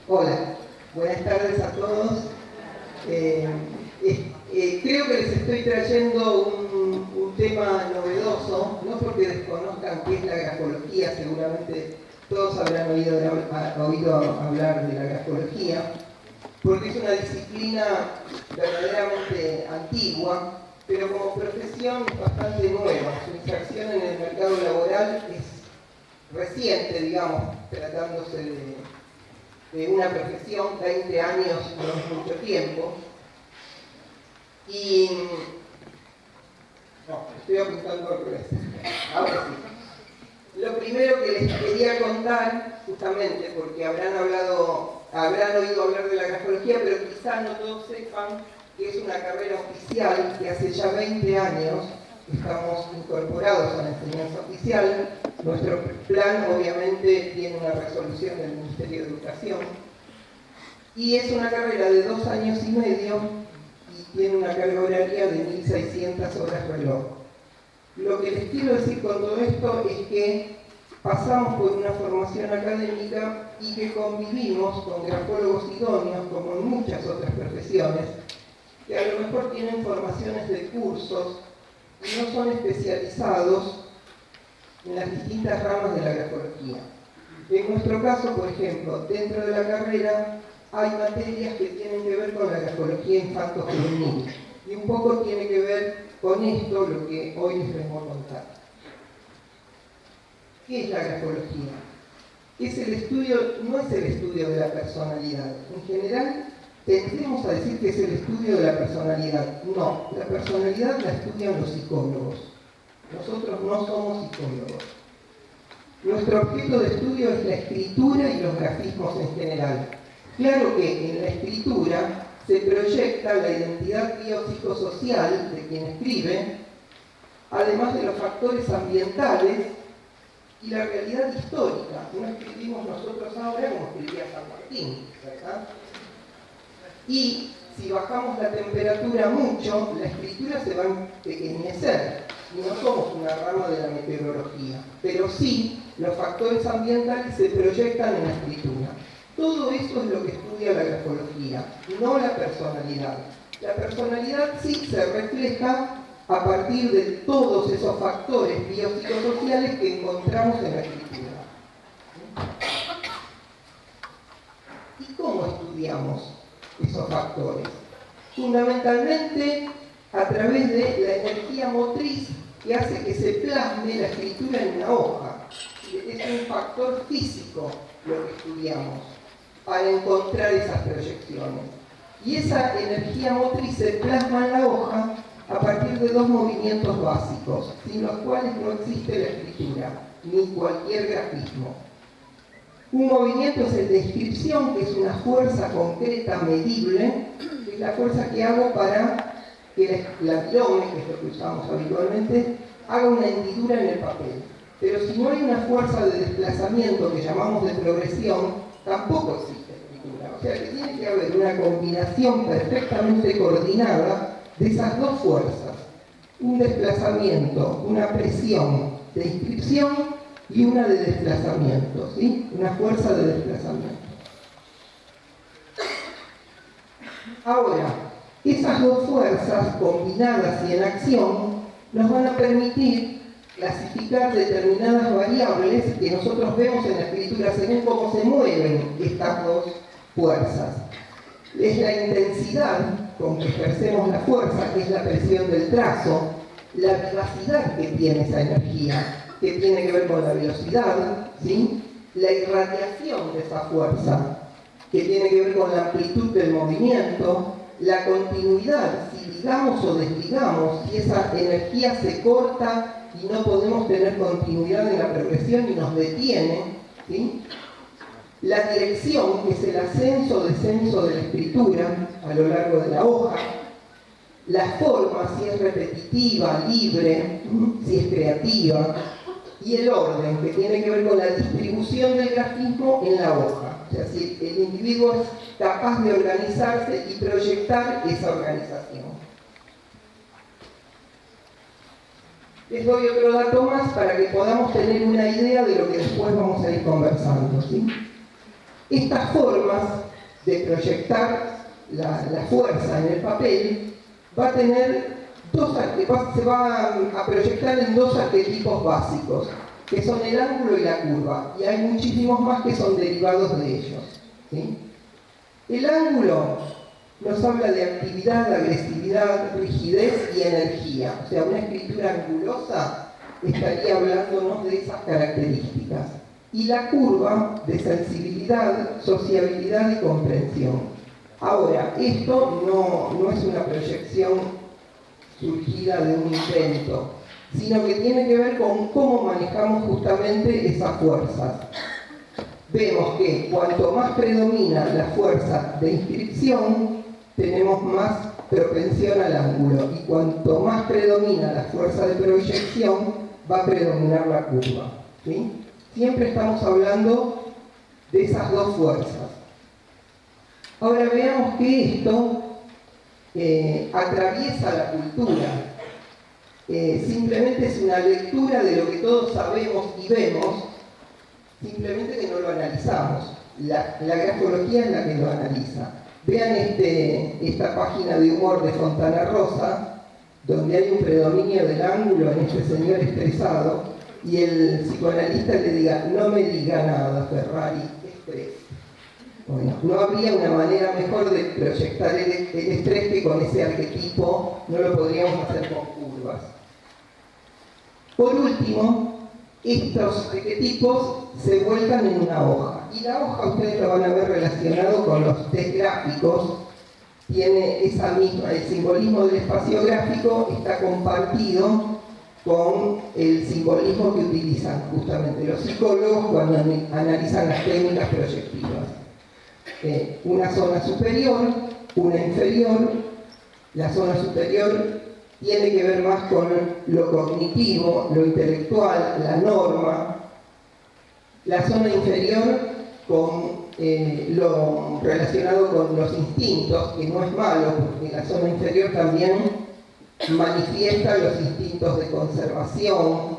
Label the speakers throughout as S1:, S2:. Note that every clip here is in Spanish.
S1: Hola, buenas tardes a todos. Creo que les estoy trayendo un tema novedoso, no porque desconozcan qué es la grafología, seguramente todos habrán oído hablar de la grafología, porque es una disciplina verdaderamente antigua, pero como profesión bastante nueva. Su inserción en el mercado laboral es reciente, digamos, tratándose de una profesión. 20 años no es mucho tiempo. Y no, estoy apuntando al revés. Ahora sí. Lo primero que les quería contar, justamente porque habrán oído hablar de la grafología, pero quizá no todos sepan que es una carrera oficial que hace ya 20 años estamos incorporados a la enseñanza oficial. Nuestro plan obviamente tiene una resolución del Ministerio de Educación y es una carrera de 2 años y medio y tiene una carga horaria de 1.600 horas reloj. Lo que les quiero decir con todo esto es que pasamos por una formación académica y que convivimos con grafólogos idóneos, como en muchas otras profesiones, que a lo mejor tienen formaciones de cursos y no son especializados en las distintas ramas de la grafología. En nuestro caso, por ejemplo, dentro de la carrera hay materias que tienen que ver con la grafología infanto-juvenil y un poco tiene que ver con esto lo que hoy les vengo a contar. ¿Qué es la grafología? No es el estudio de la personalidad. En general, tendemos a decir que es el estudio de la personalidad. No, la personalidad la estudian los psicólogos. Nosotros no somos psicólogos. Nuestro objeto de estudio es la escritura y los grafismos en general. Claro que en la escritura se proyecta la identidad biopsicosocial de quien escribe, además de los factores ambientales y la realidad histórica. No escribimos nosotros ahora como escribía San Martín, ¿verdad? Y si bajamos la temperatura mucho, la escritura se va a empequeñecer y no somos una rama de la meteorología, pero sí los factores ambientales se proyectan en la escritura. Todo eso es lo que estudia la grafología, no la personalidad. La personalidad sí se refleja a partir de todos esos factores biopsicosociales que encontramos en la escritura. ¿Y cómo estudiamos esos factores? Fundamentalmente a través de la energía motriz que hace que se plasme la escritura en una hoja. Es un factor físico lo que estudiamos para encontrar esas proyecciones. Y esa energía motriz se plasma en la hoja a partir de 2 movimientos básicos, sin los cuales no existe la escritura, ni cualquier grafismo. Un movimiento es el de inscripción, que es una fuerza concreta, medible, que es la fuerza que hago para que la virome, que es lo que usamos habitualmente, haga una hendidura en el papel. Pero si no hay una fuerza de desplazamiento que llamamos de progresión, tampoco existe escritura. O sea que tiene que haber una combinación perfectamente coordinada de esas 2 fuerzas. Un desplazamiento, una presión de inscripción y una de desplazamiento, ¿sí? Una fuerza de desplazamiento. Ahora, esas 2 fuerzas combinadas y en acción nos van a permitir clasificar determinadas variables que nosotros vemos en la escritura según cómo se mueven estas 2 fuerzas. Es la intensidad con que ejercemos la fuerza, que es la presión del trazo, la vivacidad que tiene esa energía, que tiene que ver con la velocidad, ¿sí? La irradiación de esa fuerza, que tiene que ver con la amplitud del movimiento, la continuidad, si ligamos o desligamos, si esa energía se corta y no podemos tener continuidad en la progresión y nos detiene, ¿sí? La dirección, que es el ascenso o descenso de la escritura a lo largo de la hoja, la forma, si es repetitiva, libre, si es creativa, y el orden, que tiene que ver con la distribución del grafismo en la hoja. O sea, si el individuo es capaz de organizarse y proyectar esa organización. Les doy otro dato más para que podamos tener una idea de lo que después vamos a ir conversando, ¿sí? Estas formas de proyectar la fuerza en el papel va a tener se va a proyectar en dos arquetipos básicos, que son el ángulo y la curva, y hay muchísimos más que son derivados de ellos, ¿sí? El ángulo nos habla de actividad, agresividad, rigidez y energía. O sea, una escritura angulosa estaría hablándonos de esas características. Y la curva de sensibilidad, sociabilidad y comprensión. Ahora, esto no es una proyección surgida de un invento, sino que tiene que ver con cómo manejamos justamente esas fuerzas. Vemos que cuanto más predomina la fuerza de inscripción, tenemos más propensión al ángulo, y cuanto más predomina la fuerza de proyección, va a predominar la curva, ¿sí? Siempre estamos hablando de esas dos fuerzas. Ahora veamos que esto atraviesa la cultura. Simplemente es una lectura de lo que todos sabemos y vemos, simplemente que no lo analizamos. La grafología es la que lo analiza. Vean esta página de humor de Fontana Rosa, donde hay un predominio del ángulo en este señor estresado, y el psicoanalista le diga: no me diga nada, Ferrari, estrés. Bueno, no habría una manera mejor de proyectar el estrés que con ese arquetipo. No lo podríamos hacer con curvas. Por último, estos arquetipos se vuelcan en una hoja. Y la hoja ustedes lo van a ver relacionado con los test gráficos. Tiene esa misma, el simbolismo del espacio gráfico está compartido con el simbolismo que utilizan justamente los psicólogos cuando analizan las técnicas proyectivas. Una zona superior, una inferior. La zona superior tiene que ver más con lo cognitivo, lo intelectual, la norma. La zona inferior con lo relacionado con los instintos, que no es malo, porque la zona inferior también manifiesta los instintos de conservación,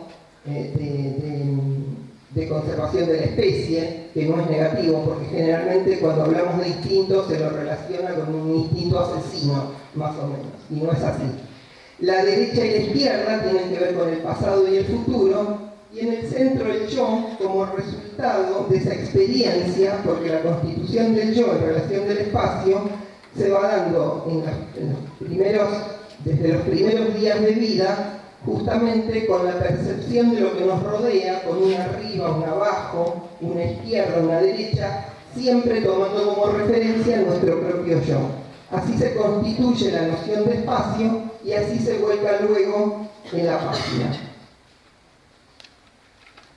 S1: de conservación de la especie, que no es negativo, porque generalmente cuando hablamos de instintos se lo relaciona con un instinto asesino, más o menos, y no es así. La derecha y la izquierda tienen que ver con el pasado y el futuro, y en el centro el yo como resultado de esa experiencia, porque la constitución del yo en relación del espacio se va dando desde los primeros días de vida, justamente con la percepción de lo que nos rodea, con un arriba, un abajo, una izquierda, una derecha, siempre tomando como referencia nuestro propio yo. Así se constituye la noción de espacio y así se vuelca luego en la página.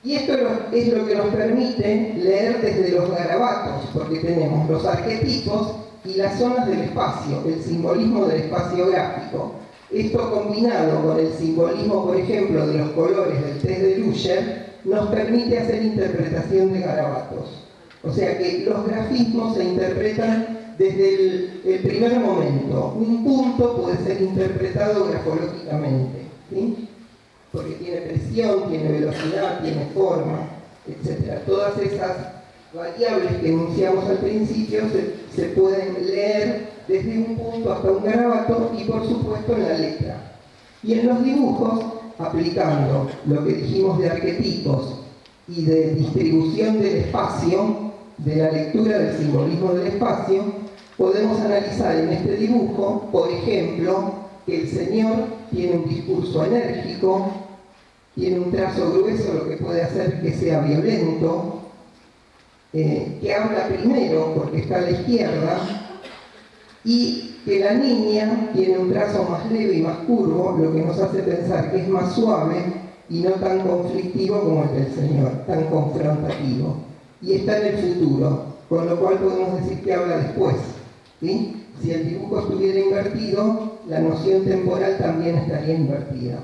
S1: Y esto es lo que nos permite leer desde los garabatos, porque tenemos los arquetipos y las zonas del espacio, el simbolismo del espacio gráfico. Esto combinado con el simbolismo, por ejemplo, de los colores del test de Luhser, nos permite hacer interpretación de garabatos. O sea que los grafismos se interpretan desde el primer momento. Un punto puede ser interpretado grafológicamente, ¿sí? Porque tiene presión, tiene velocidad, tiene forma, etc. Todas esas variables que enunciamos al principio se pueden leer desde un punto hasta un garabato y por supuesto en la letra. Y en los dibujos, aplicando lo que dijimos de arquetipos y de distribución del espacio, de la lectura del simbolismo del espacio, podemos analizar en este dibujo, por ejemplo, que el señor tiene un discurso enérgico, tiene un trazo grueso, lo que puede hacer que sea violento, que habla primero porque está a la izquierda, y que la niña tiene un trazo más leve y más curvo, lo que nos hace pensar que es más suave y no tan conflictivo como el del señor, tan confrontativo. Y está en el futuro, con lo cual podemos decir que habla después, ¿sí? Si el dibujo estuviera invertido, la noción temporal también estaría invertida.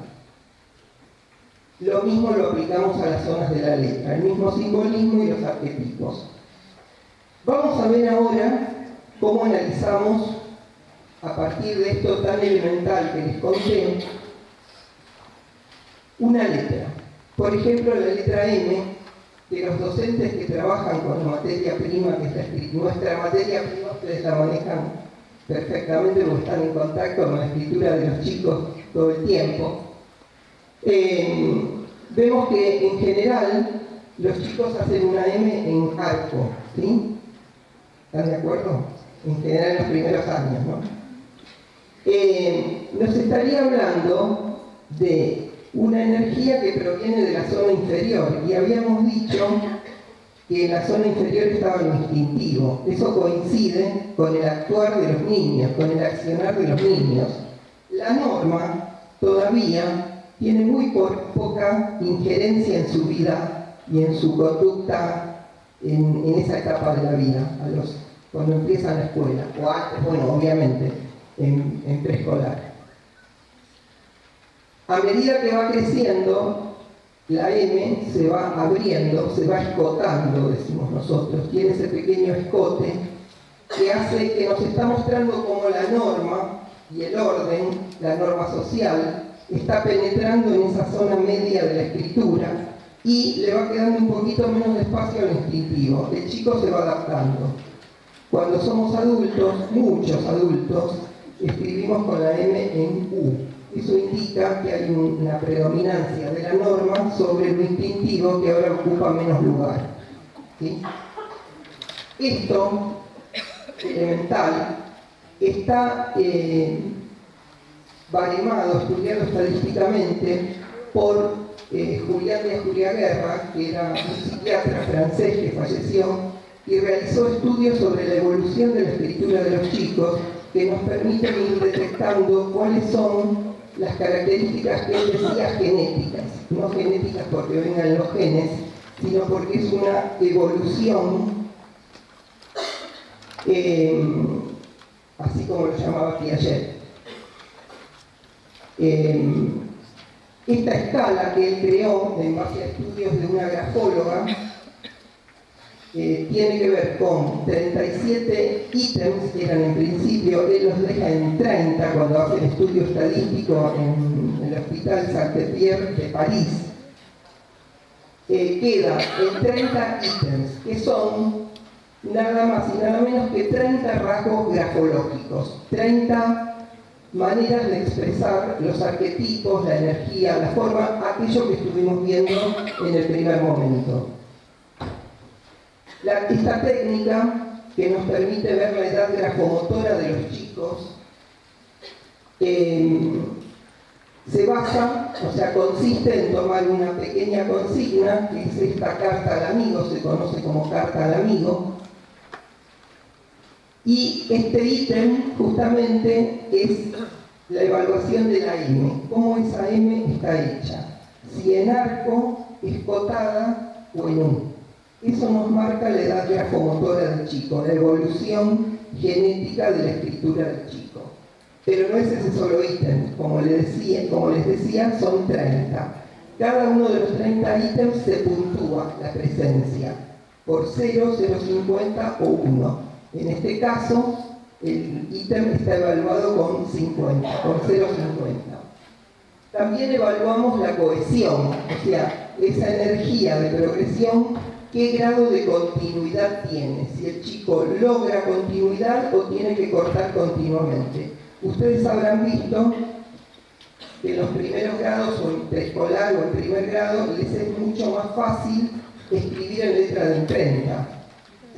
S1: Lo mismo lo aplicamos a las zonas de la letra, el mismo simbolismo y los arquetipos. Vamos a ver ahora cómo analizamos, a partir de esto tan elemental que les conté, una letra. Por ejemplo, la letra M que los docentes que trabajan con la materia prima, que es nuestra materia prima, ustedes la manejan perfectamente porque están en contacto con la escritura de los chicos todo el tiempo. Vemos que en general los chicos hacen una M en arco, ¿sí? ¿Están de acuerdo? En general en los primeros años, ¿no? Nos estaría hablando de una energía que proviene de la zona inferior, y habíamos dicho que en la zona inferior estaba lo instintivo. Eso coincide con el actuar de los niños, con el accionar de los niños. La norma todavía tiene muy poca injerencia en su vida y en su conducta en esa etapa de la vida, cuando empiezan la escuela, o antes, bueno, obviamente, en preescolar. A medida que va creciendo, la M se va abriendo, se va escotando, decimos nosotros. Tiene ese pequeño escote que hace que nos está mostrando cómo la norma y el orden, la norma social, está penetrando en esa zona media de la escritura y le va quedando un poquito menos de espacio al instintivo. El chico se va adaptando. Cuando somos adultos, muchos adultos, escribimos con la M en U. Eso indica que hay una predominancia de la norma sobre lo instintivo que ahora ocupa menos lugar, ¿sí? Esto, elemental, está baremado, estudiado estadísticamente por Julián de Ajuriaguerra, que era un psiquiatra francés que falleció y realizó estudios sobre la evolución de la escritura de los chicos que nos permiten ir detectando cuáles son las características que él decía genéticas, no genéticas porque vengan los genes, sino porque es una evolución, así como lo llamaba Piaget. Esta escala que él creó en base a estudios de una grafóloga tiene que ver con 37 ítems que eran en principio, él los deja en 30 cuando hace el estudio estadístico en el Hospital Saint-Pierre de París. Queda en 30 ítems, que son nada más y nada menos que 30 rasgos grafológicos, 30 maneras de expresar los arquetipos, la energía, la forma, aquello que estuvimos viendo en el primer momento. Esta técnica, que nos permite ver la edad grafomotora de los chicos, se basa, o sea, consiste en tomar una pequeña consigna, que es esta carta al amigo, se conoce como carta al amigo, y este ítem justamente es la evaluación de la M, cómo esa M está hecha, si en arco, escotada o en U. Eso nos marca la edad grafomotora del chico, la evolución genética de la escritura del chico. Pero no es ese solo ítem, como les decía, son 30. Cada uno de los 30 ítems se puntúa la presencia por 0, 0,50 o 1. En este caso, el ítem está evaluado con 50, con 0,50. También evaluamos la cohesión, o sea, esa energía de progresión, qué grado de continuidad tiene, si el chico logra continuidad o tiene que cortar continuamente. Ustedes habrán visto que en los primeros grados, o en preescolar o en primer grado, les es mucho más fácil escribir en letra de imprenta.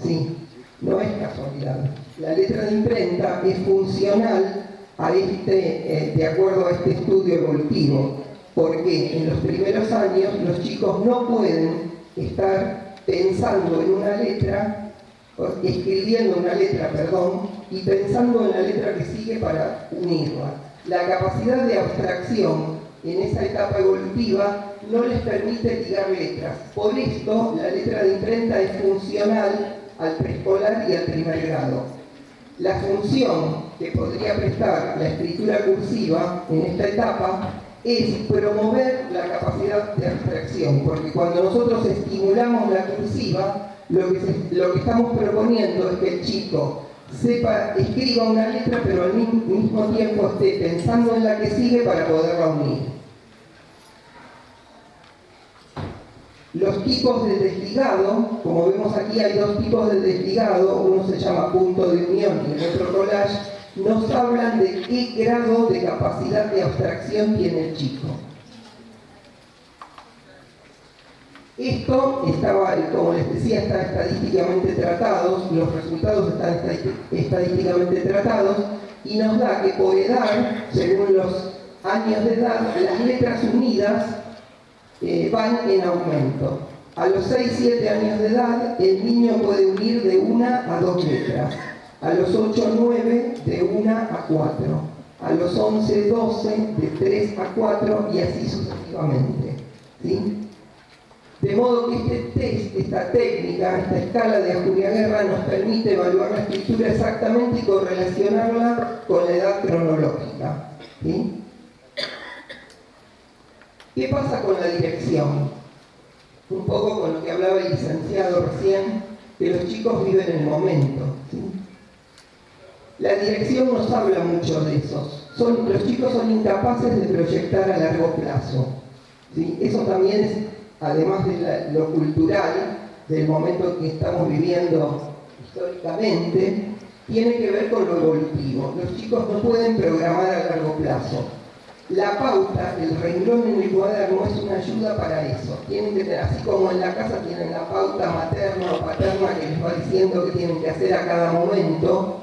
S1: Sí, no es casualidad. La letra de imprenta es funcional a de acuerdo a este estudio evolutivo, porque en los primeros años los chicos no pueden estar pensando en una letra, escribiendo una letra, y pensando en la letra que sigue para unirla. La capacidad de abstracción en esa etapa evolutiva no les permite ligar letras. Por esto, la letra de imprenta es funcional al preescolar y al primer grado. La función que podría prestar la escritura cursiva en esta etapa es promover la capacidad de abstracción, porque cuando nosotros estimulamos la cursiva, lo que estamos proponiendo es que el chico escriba una letra, pero al mismo tiempo esté pensando en la que sigue para poderla unir. Los tipos de desligado, como vemos aquí hay dos tipos de desligado, uno se llama punto de unión y el otro collage, nos hablan de qué grado de capacidad de abstracción tiene el chico. Esto estaba, como les decía, está estadísticamente tratados, los resultados están estadísticamente tratados y nos da que por edad, según los años de edad, las letras unidas van en aumento. A los 6-7 años de edad, el niño puede unir de 1 a 2 letras. A los 8-9, de 1 a 4. A los 11-12, de 3 a 4 y así sucesivamente. ¿Sí? De modo que este test, esta técnica, esta escala de Ajuriaguerra nos permite evaluar la escritura exactamente y correlacionarla con la edad cronológica. ¿Sí? ¿Qué pasa con la dirección? Un poco con lo que hablaba el licenciado recién, que los chicos viven el momento. ¿Sí? La dirección nos habla mucho de eso. Los chicos son incapaces de proyectar a largo plazo. ¿Sí? Eso también es, además de lo cultural, del momento que estamos viviendo históricamente, tiene que ver con lo evolutivo. Los chicos no pueden programar a largo plazo. La pauta, el renglón en el cuaderno es una ayuda para eso. Tienen que tener, así como en la casa tienen la pauta materna o paterna que les va diciendo qué tienen que hacer a cada momento,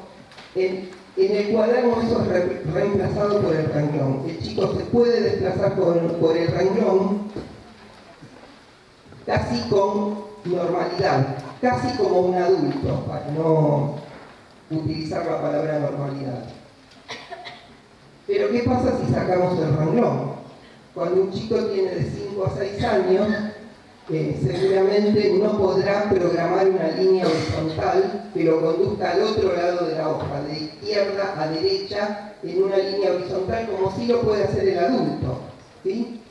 S1: en el cuaderno eso es reemplazado por el renglón. El chico se puede desplazar por el renglón casi con normalidad, casi como un adulto, para no utilizar la palabra normalidad. Pero ¿qué pasa si sacamos el renglón? Cuando un chico tiene de 5 a 6 años, seguramente no podrá programar una línea horizontal que lo conduzca al otro lado de la hoja, de izquierda a derecha, en una línea horizontal, como sí lo puede hacer el adulto. ¿Sí?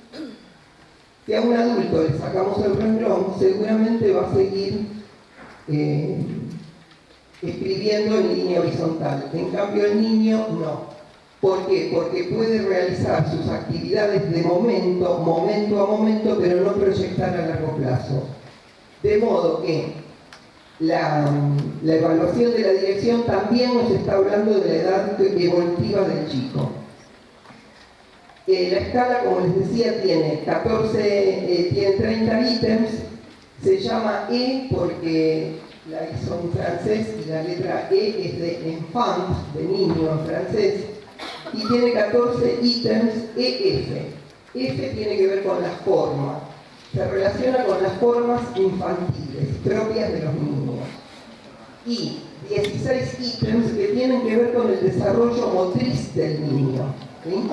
S1: Si a un adulto le sacamos el renglón, seguramente va a seguir escribiendo en línea horizontal. En cambio, el niño no. ¿Por qué? Porque puede realizar sus actividades de momento a momento, pero no proyectar a largo plazo. De modo que la evaluación de la dirección también nos está hablando de la edad evolutiva del chico. La escala, como les decía, tiene 30 ítems, se llama E porque la hizo en francés y la letra E es de enfant, de niño en francés, y tiene 14 ítems EF. F tiene que ver con la forma, se relaciona con las formas infantiles, propias de los niños. Y 16 ítems que tienen que ver con el desarrollo motriz del niño. ¿Sí?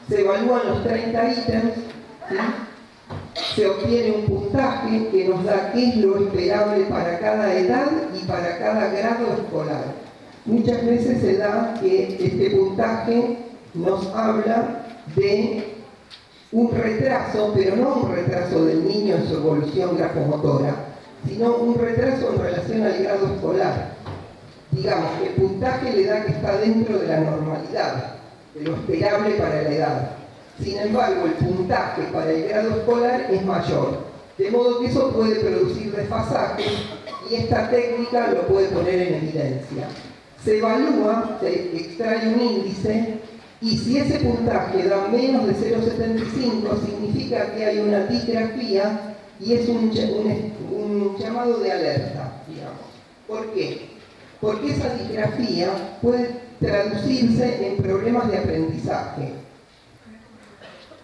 S1: Se evalúan los 30 ítems, ¿sí? Se obtiene un puntaje que nos da qué es lo esperable para cada edad y para cada grado escolar. Muchas veces se da que este puntaje nos habla de un retraso, pero no un retraso del niño en su evolución grafomotora, sino un retraso en relación al grado escolar. Digamos que el puntaje le da que está dentro de la normalidad, de lo esperable para la edad. Sin embargo, el puntaje para el grado escolar es mayor, de modo que eso puede producir desfasajes y esta técnica lo puede poner en evidencia. Se evalúa, se extrae un índice y si ese puntaje da menos de 0,75 significa que hay una disgrafía y es un llamado de alerta, digamos. ¿Por qué? Porque esa disgrafía puede traducirse en problemas de aprendizaje.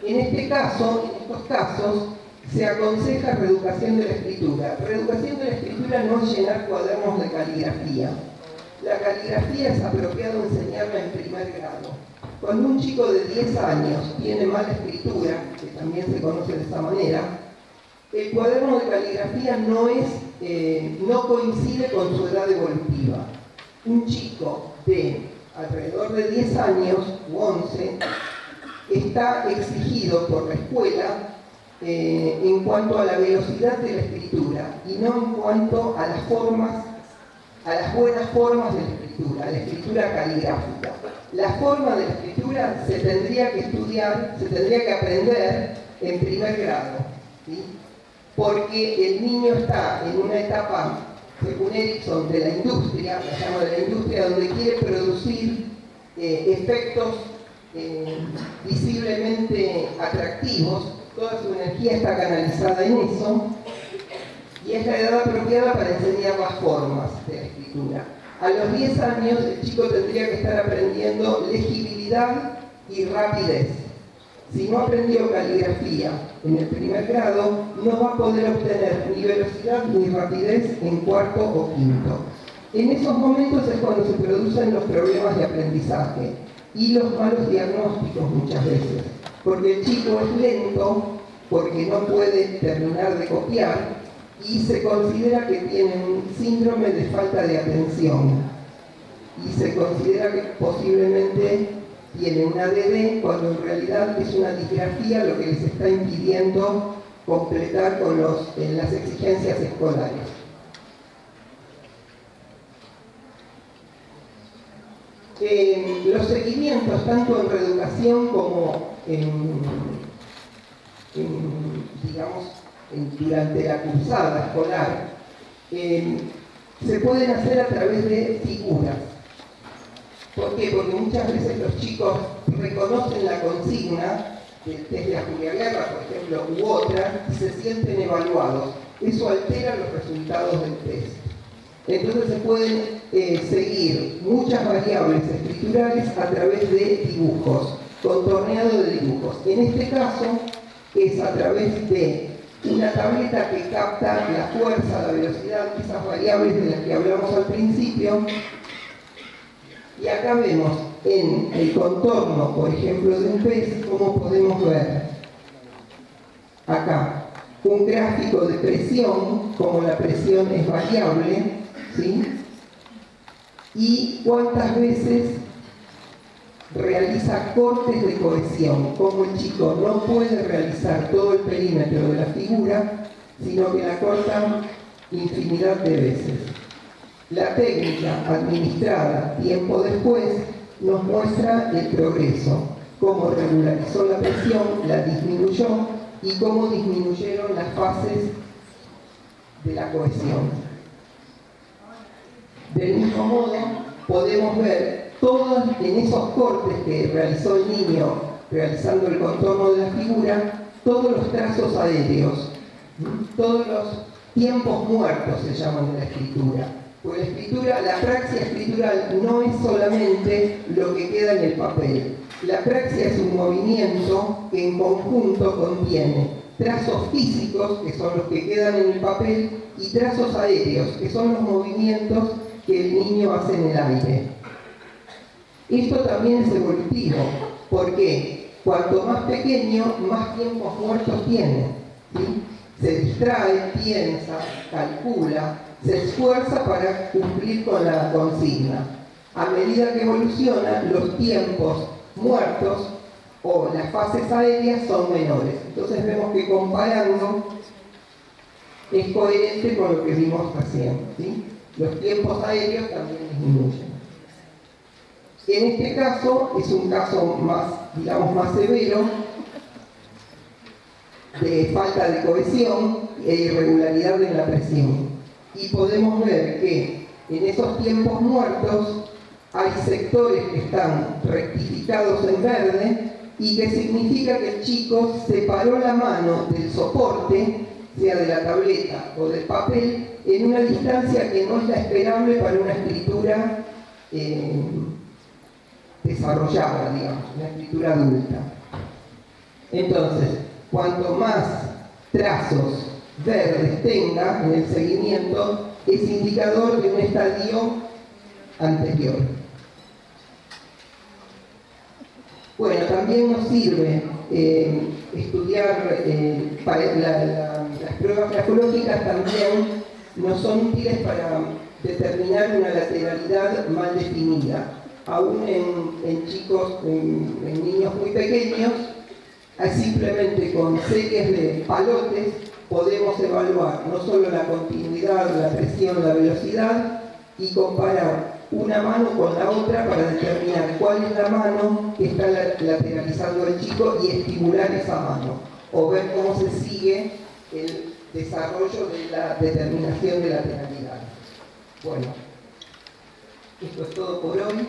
S1: En estos casos, se aconseja reeducación de la escritura. Reeducación de la escritura no es llenar cuadernos de caligrafía. La caligrafía es apropiado enseñarla en primer grado. Cuando un chico de 10 años tiene mala escritura, que también se conoce de esa manera, el cuaderno de caligrafía no coincide con su edad evolutiva. Un chico de alrededor de 10 años u 11 está exigido por la escuela en cuanto a la velocidad de la escritura y no en cuanto a las formas, a las buenas formas de la escritura caligráfica. La forma de la escritura se tendría que estudiar, se tendría que aprender en primer grado. ¿sí? Porque el niño está en una etapa, según Erickson, de la industria, la llama de la industria, donde quiere producir efectos visiblemente atractivos. Toda su energía está canalizada en eso, y es la edad apropiada para enseñar las formas de la escritura. A los 10 años el chico tendría que estar aprendiendo legibilidad y rapidez. Si no aprendió caligrafía en el primer grado, no va a poder obtener ni velocidad ni rapidez en cuarto o quinto. En esos momentos es cuando se producen los problemas de aprendizaje y los malos diagnósticos muchas veces, porque el chico es lento, porque no puede terminar de copiar, y se considera que tiene un síndrome de falta de atención, y se considera que posiblemente tiene un ADD, cuando en realidad es una disgrafía lo que les está impidiendo completar con las exigencias escolares. Los seguimientos, tanto en reeducación como durante la cursada escolar, se pueden hacer a través de figuras. ¿Por qué? Porque muchas veces los chicos reconocen la consigna del test de la Julia Guerra, por ejemplo, u otra, y se sienten evaluados. Eso altera los resultados del test. Entonces se pueden seguir muchas variables escriturales a través de dibujos, contorneado de dibujos. En este caso es a través de una tableta que capta la fuerza, la velocidad, esas variables de las que hablamos al principio. Y acá vemos en el contorno, por ejemplo, de un pez, cómo podemos ver acá un gráfico de presión, como la presión es variable, ¿sí? Y cuántas veces realiza cortes de cohesión, como el chico no puede realizar todo el perímetro de la figura, sino que la corta infinidad de veces. La técnica administrada tiempo después nos muestra el progreso, cómo regularizó la presión, la disminuyó y cómo disminuyeron las fases de la cohesión. Del mismo modo, podemos ver todos en esos cortes que realizó el niño realizando el contorno de la figura, todos los trazos aéreos, todos los tiempos muertos se llaman de la escritura. Porque la escritura, la praxia escritural no es solamente lo que queda en el papel. La praxia es un movimiento que en conjunto contiene trazos físicos, que son los que quedan en el papel, y trazos aéreos, que son los movimientos que el niño hace en el aire. Esto también es evolutivo, porque cuanto más pequeño, más tiempos muertos tiene, ¿sí? Se distrae, piensa, calcula, se esfuerza para cumplir con la consigna. A medida que evoluciona, los tiempos muertos o las fases aéreas son menores. Entonces vemos que comparando es coherente con lo que vimos recién, ¿sí? Los tiempos aéreos también disminuyen. En este caso es un caso más, digamos, más severo de falta de cohesión e irregularidad en la presión. Y podemos ver que en esos tiempos muertos hay sectores que están rectificados en verde y que significa que el chico separó la mano del soporte, sea de la tableta o del papel, en una distancia que no es la esperable para una escritura desarrollada, digamos, una escritura adulta. Entonces, cuanto más trazos verdes tenga en el seguimiento, es indicador de un estadio anterior. Bueno, también nos sirve estudiar las pruebas grafológicas, también nos son útiles para determinar una lateralidad mal definida. Aún en chicos, en niños muy pequeños, simplemente con series de palotes podemos evaluar no solo la continuidad, la presión, la velocidad y comparar una mano con la otra para determinar cuál es la mano que está lateralizando el chico y estimular esa mano, o ver cómo se sigue el desarrollo de la determinación de la penalidad. Bueno, esto es todo por hoy.